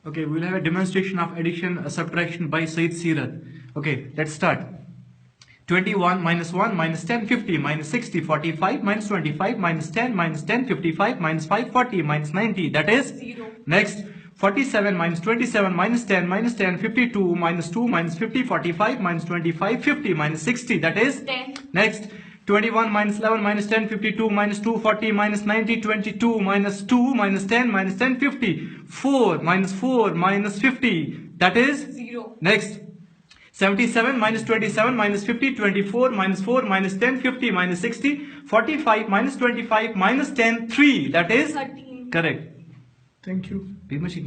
Okay, we'll have a demonstration of addition, subtraction by Said Sirat. Okay, let's start. 21 minus 1 minus 10 50 minus 60 45 minus 25 minus 10 minus 10 55 minus 5 40 minus 90, that is 0. Next, 47 minus 27 minus 10 minus 10 52 minus 2 minus 50 45 minus 25 50 minus 60, that is 10. Next, 21 minus 11 minus 10 52 minus 2 40 minus 90 22 minus 2 minus 10 minus 10 50 4 minus 4 minus 50, that is 0. Next, 77 minus 27 minus 50 24 minus 4 minus 10 50 minus 60 45 minus 25 minus 10 3, that is 13. correct. Thank you. Read machine.